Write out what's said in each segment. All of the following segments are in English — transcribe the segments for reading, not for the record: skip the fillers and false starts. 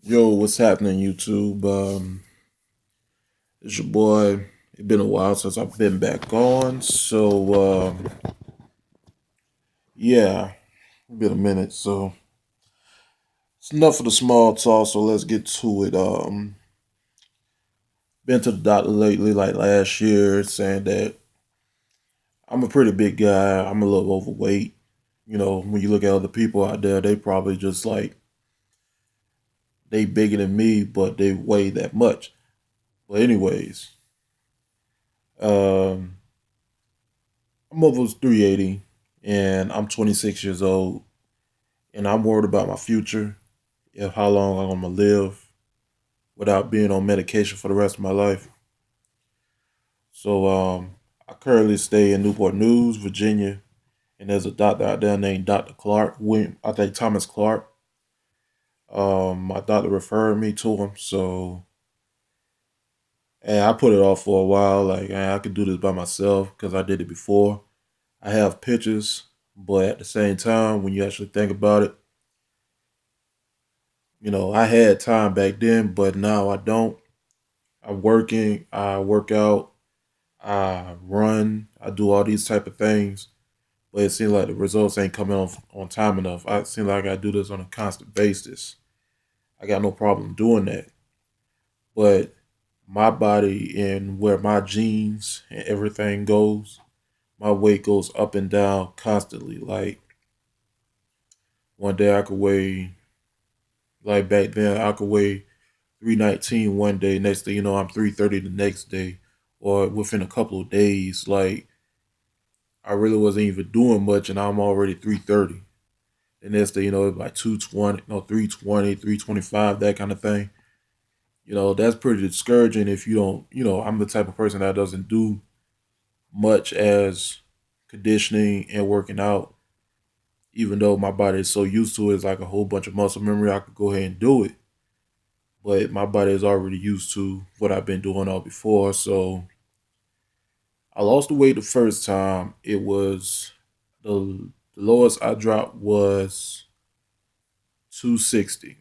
Yo, what's happening, YouTube? It's your boy. It's been a while since I've been back on, so yeah, it's been a minute. So it's enough of the small talk. So let's get to it. Been to the doctor lately, like last year, saying that I'm a pretty big guy. I'm a little overweight. When you look at other people out there, they probably just like they bigger than me, but they weigh that much. But anyways, um, I'm over 380 and I'm 26 years old and I'm worried about my future, if how long I'm gonna live without being on medication for the rest of my life. So I currently stay in Newport News, Virginia, and there's a doctor out there named Dr. Clark, William, I think Thomas Clark. My doctor referred me to him, so and I put it off for a while. Like, I could do this by myself because I did it before. I have pictures, but at the same time, when you actually think about it, I had time back then, but now I don't. I'm working, I work out, I run, I do all these type of things, but it seems like the results ain't coming on time enough. I seem like I do this on a constant basis. I got no problem doing that, but my body and where my genes and everything goes, my weight goes up and down constantly. Like one day I could weigh, like back then I could weigh 319 one day. Next thing you know, I'm 330 the next day, or within a couple of days. Like I really wasn't even doing much, and I'm already 330. The next thing you know, it's like 220, no 320, 325, that kind of thing. That's pretty discouraging if you don't. I'm the type of person that doesn't do much as conditioning and working out. Even though my body is so used to it, it's like a whole bunch of muscle memory. I could go ahead and do it, but my body is already used to what I've been doing all before. So I lost the weight the first time. It was the lowest I dropped was 260.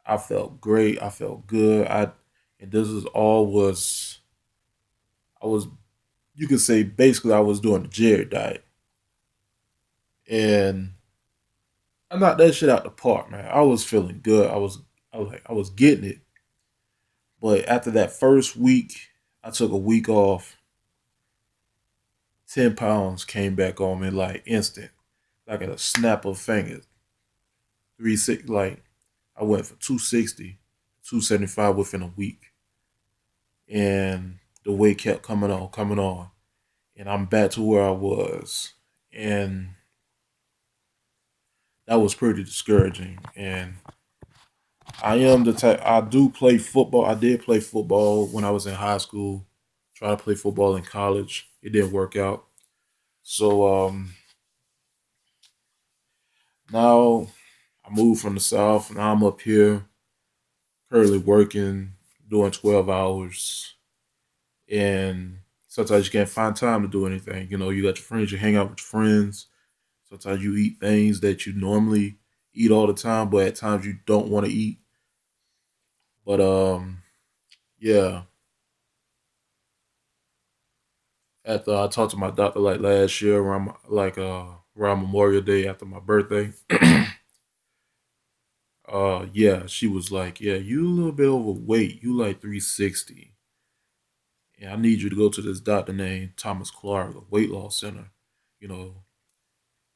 I felt great. I felt good. And this is all was I was you could say basically I was doing the Jared diet. And I knocked that shit out the park, man. I was feeling good. I was getting it. But after that first week, I took a week off. 10 pounds came back on me like instant, like at a snap of fingers. 360, like I went from 260, 275 within a week, and the weight kept coming on, and I'm back to where I was, and that was pretty discouraging. And I am the type I do play football. I did play football when I was in high school. Tried to play football in college. It didn't work out. So now I moved from the south. Now I'm up here currently working, doing 12 hours, and sometimes you can't find time to do anything. You got your friends, you hang out with your friends. Sometimes you eat things that you normally eat all the time, but at times you don't want to eat. But yeah. After I talked to my doctor like last year around Memorial Day after my birthday, yeah, she was like, "Yeah, you a little bit overweight. You like 360. And I need you to go to this doctor named Thomas Clark, a weight loss center, you know,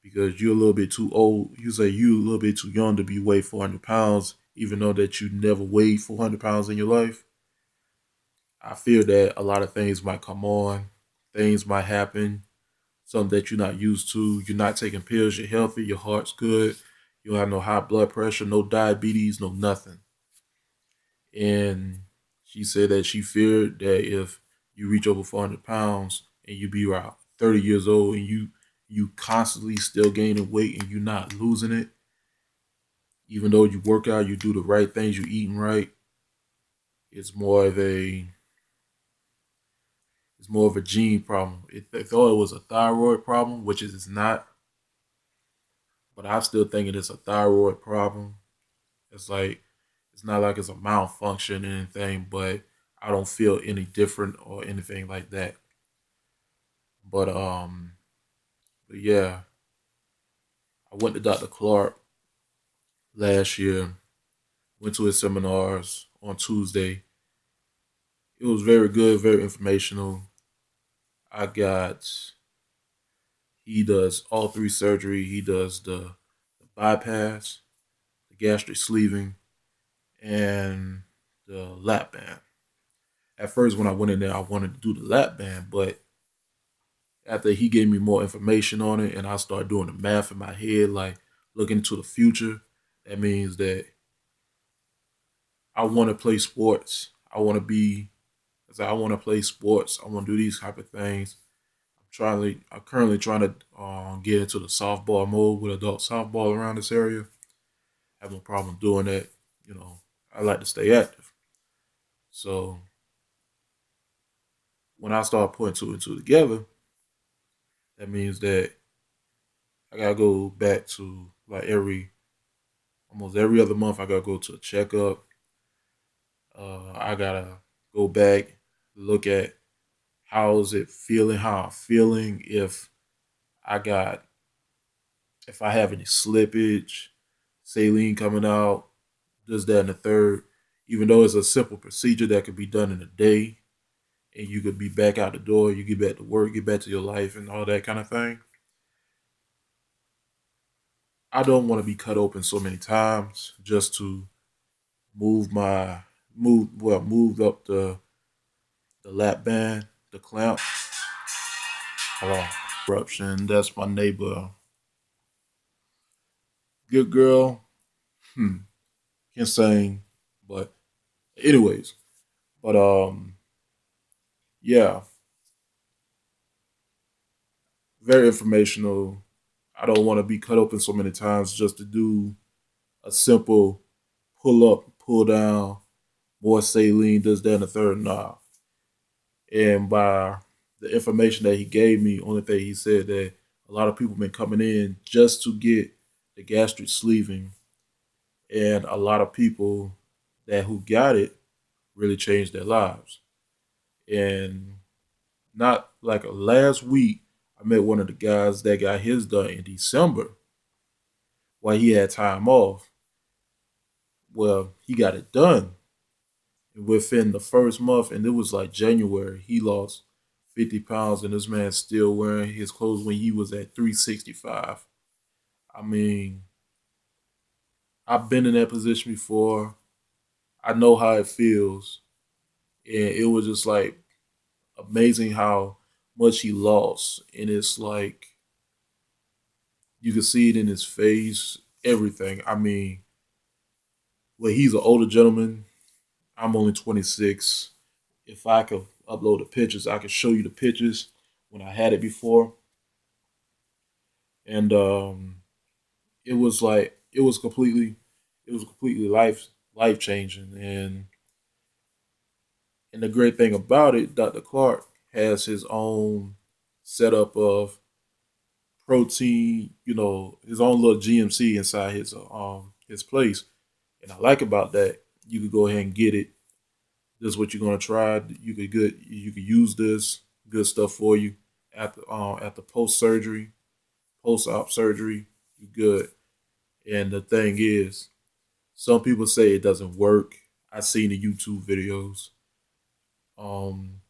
because you're a little bit too old. You say you a little bit too young to be weighed 400 pounds, even though that you never weighed 400 pounds in your life. I fear that a lot of things might come on, things might happen, something that you're not used to. You're not taking pills, you're healthy, your heart's good, you don't have no high blood pressure, no diabetes, no nothing." And she said that she feared that if you reach over 400 pounds and you be around 30 years old and you constantly still gaining weight and you're not losing it, even though you work out, you do the right things, you eating right, it's more of a it's more of a gene problem. They thought it was a thyroid problem, which it's not, but I'm still thinking it's a thyroid problem. It's like It's not like it's a malfunction or anything, but I don't feel any different or anything like that. But but yeah, I went to Dr. Clark last year. Went to his seminars on Tuesday. It was very good, very informational. I got he does all three surgery. He does the bypass, the gastric sleeving, and the lap band. At first, when I went in there, I wanted to do the lap band, but after he gave me more information on it, and I started doing the math in my head, like looking into the future, that means that I want to play sports. I want to be, I want to play sports. I want to do these type of things. I'm currently trying to get into the softball mode with adult softball around this area. I have no problem doing that. You know, I like to stay active. So when I start putting two and two together, that means that I gotta go back to like almost every other month. I gotta go to a checkup. I gotta go back, look at how is it feeling, how I'm feeling, I got if I have any slippage, saline coming out, this, that, and the third. Even though it's a simple procedure that could be done in a day, and you could be back out the door, you get back to work, get back to your life, and all that kind of thing. I don't want to be cut open so many times just to move my move up the lap band, the clamp. Hello. Eruption. That's my neighbor. Good girl. Hmm. Can't sing, but anyways. But yeah, very informational. I don't want to be cut open so many times just to do a simple pull up, pull down, more saline, this, that, and the third. Nah. And by the information that he gave me, only thing he said that a lot of people been coming in just to get the gastric sleeving, and a lot of people that who got it really changed their lives. And not like last week, I met one of the guys that got his done in December while he had time off. Well, he got it done. And within the first month, and it was like January, he lost 50 pounds, and this man's still wearing his clothes when he was at 365. I mean, I've been in that position before. I know how it feels. And it was just like amazing how much he lost. And it's like you can see it in his face, everything. I mean, well, he's an older gentleman. I'm only 26. If I could upload the pictures, I could show you the pictures when I had it before. And it was like it was completely life changing. And the great thing about it, Dr. Clark has his own setup of protein, his own little GMC inside his place. And I like about that, you could go ahead and get it. This is what you're gonna try. You could use this good stuff for you at the post surgery, post op surgery. You good. And the thing is, some people say it doesn't work. I've seen the YouTube videos. Um,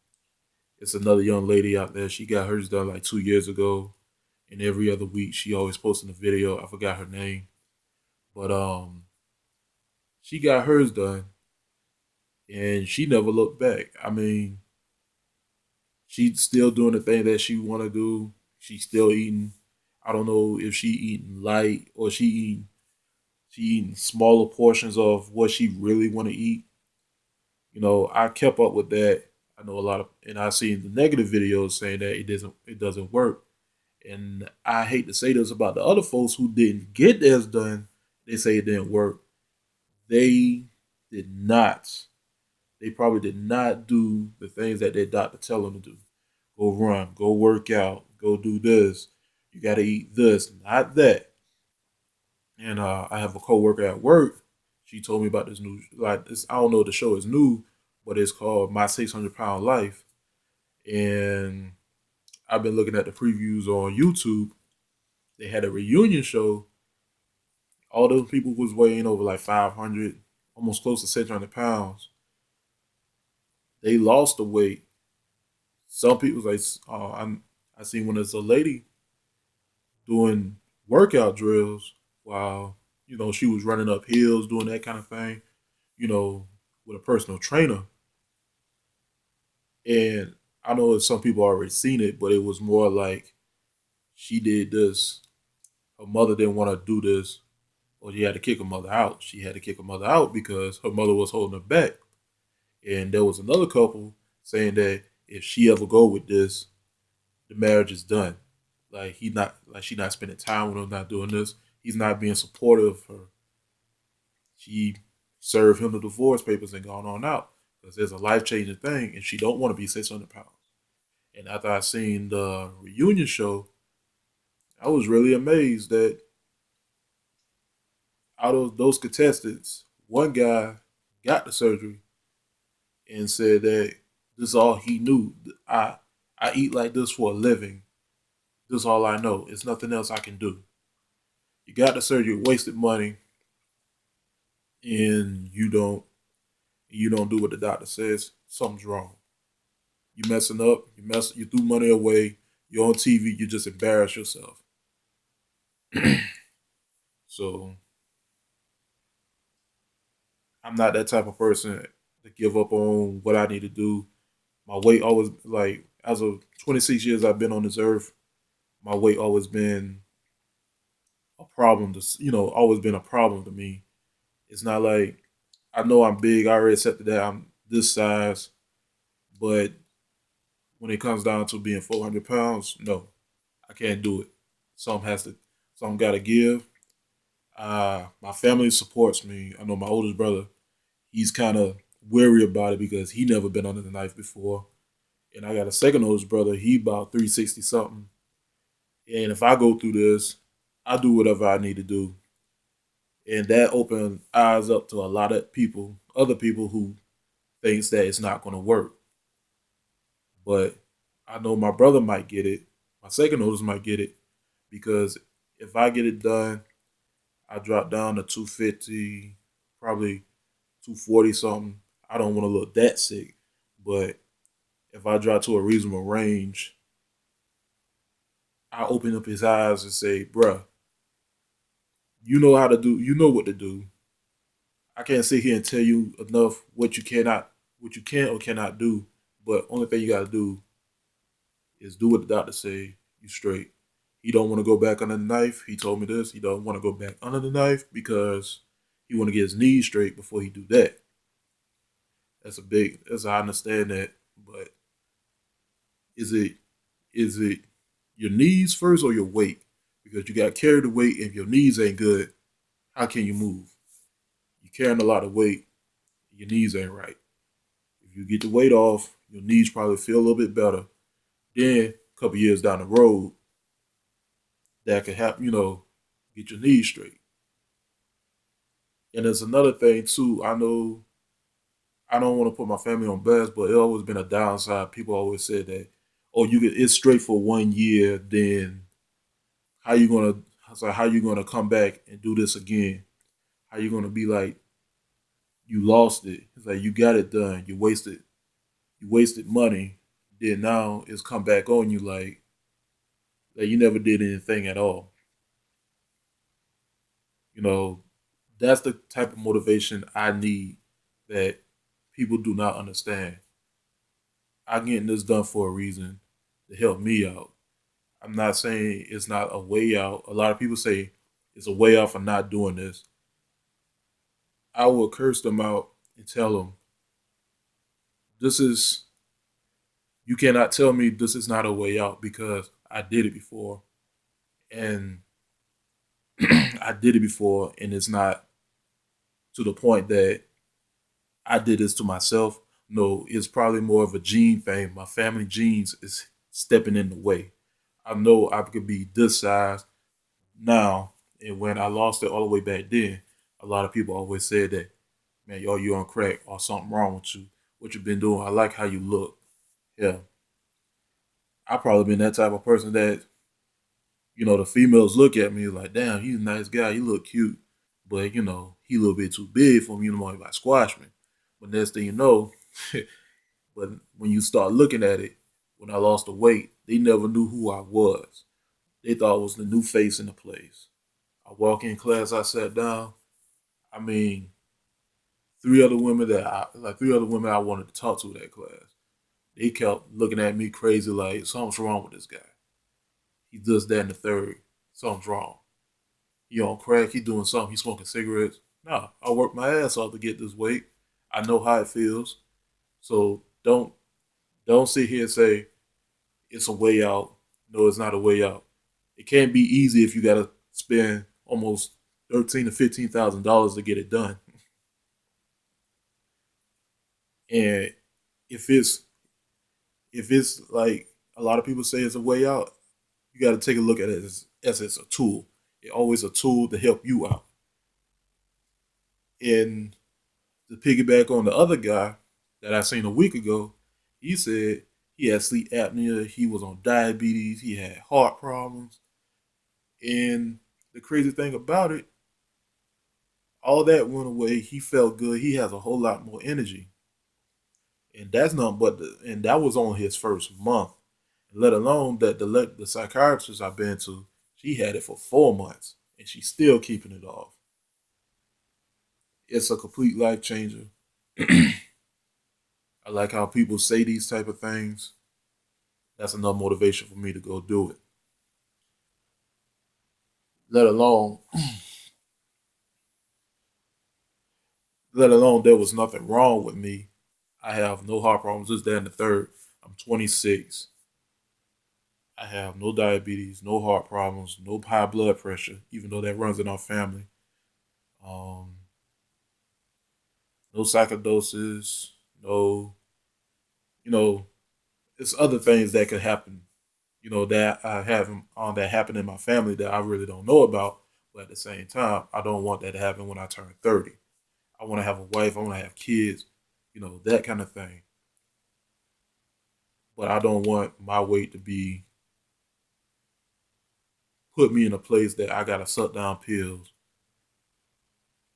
it's another young lady out there. She got hers done like 2 years ago, and every other week she always posting a video. I forgot her name, but she got hers done, and she never looked back. I mean, she's still doing the thing that she want to do. She's still eating. I don't know if she eating light or she eating smaller portions of what she really want to eat. I kept up with that. I know a lot of, and I seen the negative videos saying that it doesn't work. And I hate to say this about the other folks who didn't get theirs done. They say it didn't work. They did not. They probably did not do the things that their doctor tell them to do. Go run, go work out, go do this. You got to eat this, not that. And I have a coworker at work. She told me about this new I don't know if the show is new, but it's called My 600 Pound Life, and I've been looking at the previews on YouTube. They had a reunion show. All those people was weighing over like 500, almost close to 600 pounds. They lost the weight. Some people like I seen when there's a lady doing workout drills while she was running up hills, doing that kind of thing. You know, with a personal trainer. And I know that some people already seen it, but it was more like she did this. Her mother didn't want to do this, or she had to kick her mother out. She had to kick her mother out because her mother was holding her back. And there was another couple saying that if she ever go with this, the marriage is done. Like she not spending time with him, not doing this. He's not being supportive of her. She served him the divorce papers and gone on out because there's a life changing thing, and she don't want to be 600 pounds. And after I seen the reunion show, I was really amazed that out of those contestants, one guy got the surgery and said that this is all he knew. I I eat like this for a living. This is all I know. It's nothing else I can do. You got the surgery, wasted money, and you don't do what the doctor says. Something's wrong. You messing up. You threw money away. You're on TV. You just embarrass yourself. So I'm not that type of person to give up on what I need to do. My weight always like as of 26 years I've been on this earth. My weight always been a problem. Always been a problem to me. It's not like I know I'm big. I already accepted that I'm this size, but when it comes down to being 400 pounds, no, I can't do it. Something has to, something got to give. My family supports me. I know my oldest brother. He's kind of wary about it because he never been under the knife before. And I got a second oldest brother. He about 360 something. And if I go through this, I do whatever I need to do. And that opened eyes up to a lot of people, other people who thinks that it's not going to work. But I know my brother might get it. My second oldest might get it because if I get it done, I drop down to 250, probably 240 something. I don't want to look that sick, but if I drop to a reasonable range, I open up his eyes and say, "Bruh, you know how to do. You know what to do. I can't sit here and tell you enough what you can or cannot do. But only thing you got to do is do what the doctor say. You straight. He don't want to go back under the knife. He told me this. He don't want to go back under the knife because he want to get his knees straight before he do that. I understand that, but is it is it your knees first or your weight? Because you got to carry the weight. If your knees ain't good, how can you move? You're carrying a lot of weight. Your knees ain't right. If you get the weight off, your knees probably feel a little bit better. Then a couple years down the road, that could help, get your knees straight. And there's another thing too. I know I don't want to put my family on blast, but it always been a downside. People always said that, oh, it's straight for 1 year, then how you gonna I was like, how you gonna come back and do this again? How you gonna be like you lost it? It's like you got it done. You wasted money. Then now it's come back on you like you never did anything at all. You know, that's the type of motivation I need that people do not understand. I'm getting this done for a reason to help me out. I'm not saying it's not a way out. A lot of people say it's a way out for not doing this. I will curse them out and tell them this is you cannot tell me this is not a way out because I did it before and I did it before and it's not to the point that I did this to myself. No, it's probably more of a gene thing. My family genes is stepping in the way. I know I could be this size now, and when I lost it all the way back then, A lot of people always said that, man, yo, you on crack or something wrong with you. What you been doing? I like how you look. Yeah, I probably been that type of person that the females look at me like, damn, he's a nice guy. He look cute, but he a little bit too big for me. He like squash me. But next thing you know, but when you start looking at it, when I lost the weight, they never knew who I was. They thought I was the new face in the place. I walk in class, I sat down. I mean, three other women I wanted to talk to that class. They kept looking at me crazy, like something's wrong with this guy. He does that in the third. Something's wrong. He on crack. He doing something. He smoking cigarettes. Nah, I worked my ass off to get this weight. I know how it feels. So don't sit here and say it's a way out. No, it's not a way out. It can't be easy if you got to spend almost $13,000 to $15,000 to get it done. And if it's if it's like a lot of people say it's a way out, you got to take a look at it as it's a tool. It's always a tool to help you out. And to piggyback on the other guy that I seen a week ago, he said he had sleep apnea, he was on diabetes, he had heart problems. And the crazy thing about it, all that went away. He felt good. He has a whole lot more energy. And that's not but and that was on his first month. Let alone that the psychiatrist I've been to, she had it for 4 months and she's still keeping it off. It's a complete life changer. I like how people say these type of things. That's enough motivation for me to go do it. Let alone, let alone there was nothing wrong with me. I have no heart problems. This, that, and the third. I'm 26. I have no diabetes, no heart problems, no high blood pressure, even though that runs in our family. Um, no psychosis, no, you know, it's other things that could happen, that I have that happen in my family that I really don't know about. But at the same time, I don't want that to happen when I turn 30. I want to have a wife. I want to have kids, that kind of thing. But I don't want my weight to be put me in a place that I gotta suck down pills.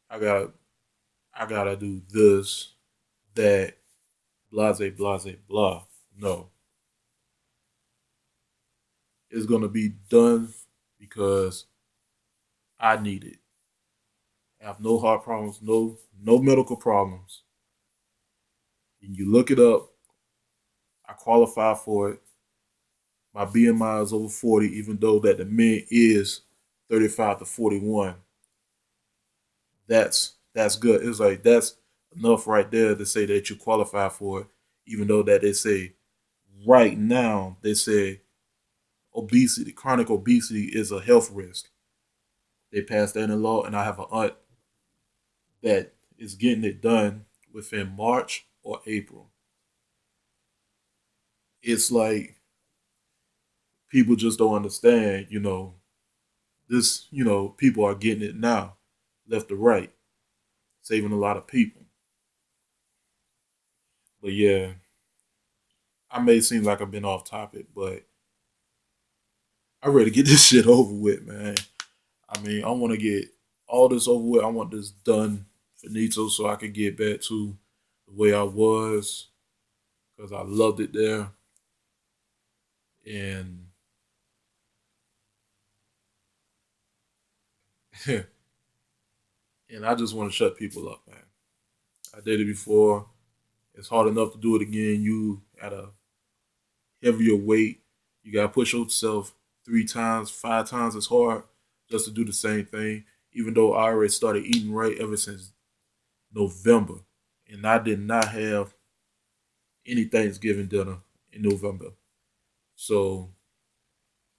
I gotta I gotta do this, that, blase, blase, blah. No, it's gonna be done because I need it. I have no heart problems, no medical problems. And you look it up, I qualify for it. My BMI is over 40, even though that the men is 35 to 41. That's good. It's like that's enough right there to say that you qualify for it, even though that they say right now they say obesity, chronic obesity is a health risk. They passed that in law, and I have an aunt that is getting it done within March or April. It's like people just don't understand, this, people are getting it now, left to right, saving a lot of people. But yeah, I may seem like I've been off topic, but I'm ready to get this shit over with, man. I mean, I want to get all this over with. I want this done finito so I can get back to the way I was because I loved it there. And and I just want to shut people up, man. I did it before. It's hard enough to do it again. You at a heavier weight. You gotta push yourself 3 times, 5 times as hard just to do the same thing. Even though I already started eating right ever since November, and I did not have any Thanksgiving dinner in November. So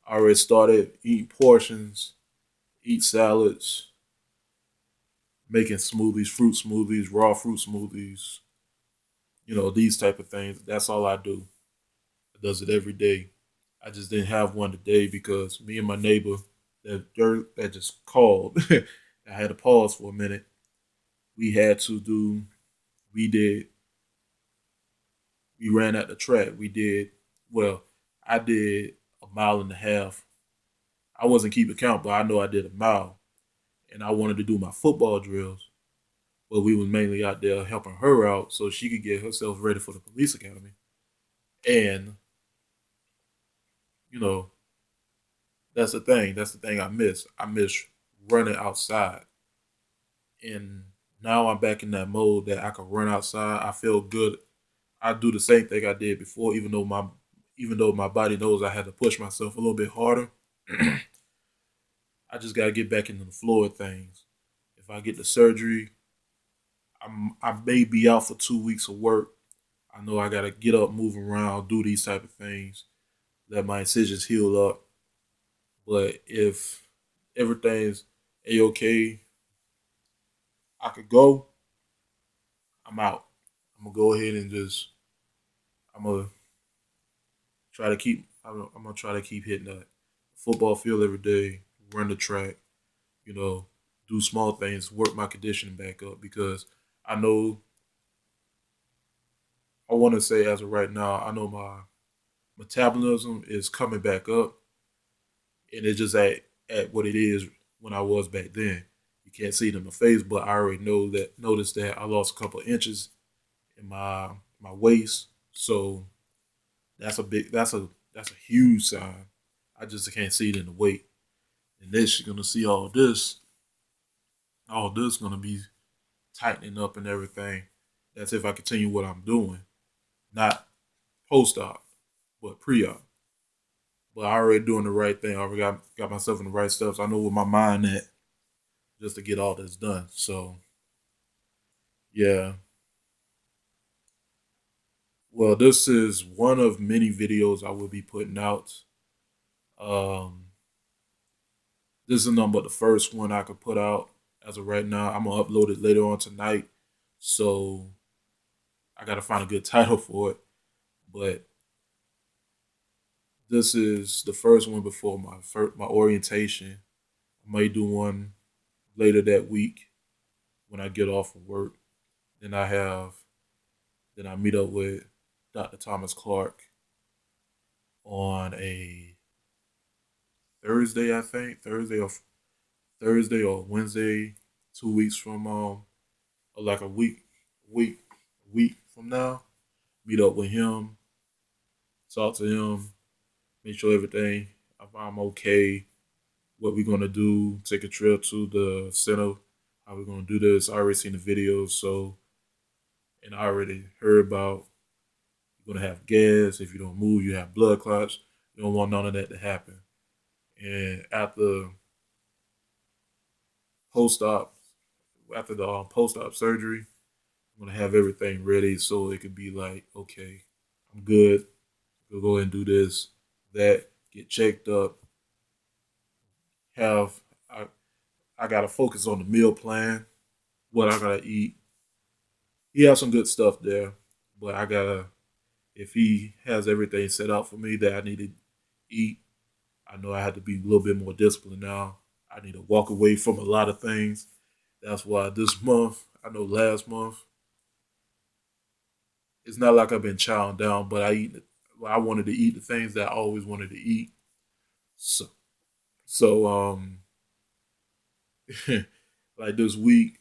I already started eating portions, eat salads, making smoothies, fruit smoothies, raw fruit smoothies, these type of things. That's all I do. I does it every day. I just didn't have one today because me and my neighbor that just called. I had to pause for a minute. we had to do. We did. We ran at the track. We did. Well, I did a mile and a half. I wasn't keeping count, but I know I did a mile, and I wanted to do my football drills. But we was mainly out there helping her out so she could get herself ready for the police academy. And you know, that's the thing. That's the thing I miss. I miss running outside. And now I'm back in that mode that I can run outside. I feel good. I do the same thing I did before, even though my body knows I had to push myself a little bit harder. I just gotta get back into the flow of things. If I get the surgery, I may be out for 2 weeks of work. I know I gotta get up, move around, do these type of things, let my incisions heal up. But if everything's a okay, I could go. I'm out. I'm gonna go ahead and just I'm gonna I'm gonna try to keep hitting that football field every day, run the track, you know, do small things, work my conditioning back up because I know I want to say as of right now, I know my metabolism is coming back up, and it's just at what it is when I was back then. You can't see it in my face, but I already noticed that I lost a couple of inches in my waist, so that's a huge sign. I just can't see it in the weight. And next you're gonna see all this gonna be tightening up and everything. That's if I continue what I'm doing, not post op, but pre op. But I already doing the right thing. I already got myself in the right steps. I know where my mind at just to get all this done. So yeah. Well, this is one of many videos I will be putting out. Um, this is number the first one I could put out as of right now. I'm gonna upload it later on tonight, so I gotta find a good title for it. But this is the first one before my orientation. I might do one later that week when I get off of work. Then then I meet up with Dr. Thomas Clark on a Thursday, I think Thursday or Wednesday, 2 weeks from or like a week, week from now. Meet up with him, talk to him, make sure everything if I'm okay, what we're gonna do, take a trip to the center, how we're gonna do this. I already seen the videos, so and I already heard about you're gonna have gas. If you don't move, you have blood clots. You don't want none of that to happen. And post op, after the post op surgery, I'm gonna have everything ready so it could be like, okay, I'm good. We'll go ahead and do this, that, get checked up. Have I, I gotta focus on the meal plan, what I gotta eat. He has some good stuff there, but I gotta if he has everything set out for me that I need to eat, I know I have to be a little bit more disciplined now. I need to walk away from a lot of things. That's why this month, I know last month, it's not like I've been chowing down, but I wanted to eat the things that I always wanted to eat. So, so like this week,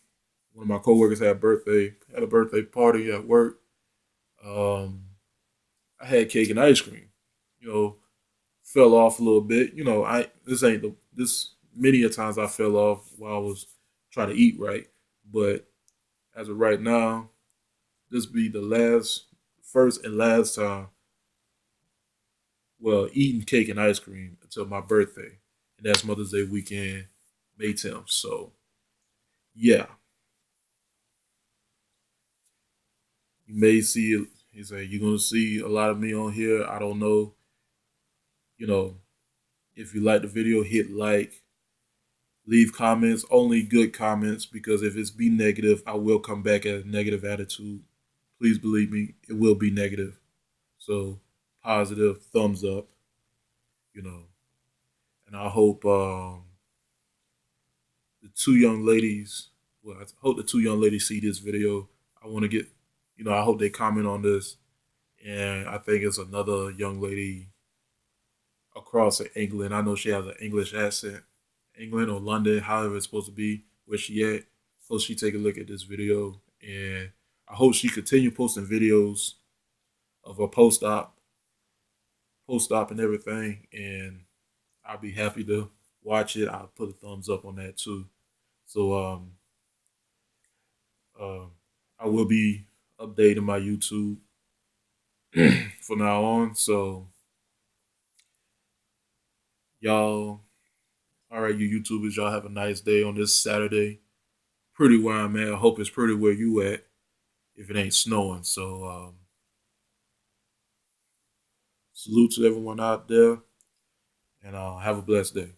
one of my coworkers had a birthday party at work. Um, I had cake and ice cream. You know, fell off a little bit. You know, I this ain't the this many a times I fell off while I was trying to eat right. But as of right now, this be the first and last time, well, eating cake and ice cream until my birthday. And that's Mother's Day weekend, May 10th. So yeah, you may see he said you're gonna see a lot of me on here. I don't know, you know, if you like the video, hit like, leave comments, only good comments, because if it's be negative, I will come back at a negative attitude. Please believe me, it will be negative. So positive, thumbs up, you know. And I hope the two young ladies well, I hope the two young ladies see this video. I want to get, I hope they comment on this. And I think it's another young lady across England. I know she has an English accent, England or London, however it's supposed to be, where she at. Hope she take a look at this video, and I hope she continue posting videos of her post op, and everything. And I'll be happy to watch it. I'll put a thumbs up on that too. So uh, I will be updating my YouTube from now on. So y'all, all right, you YouTubers, y'all have a nice day on this Saturday. Pretty where I'm at. I hope it's pretty where you at. If it ain't snowing, so salute to everyone out there, and have a blessed day.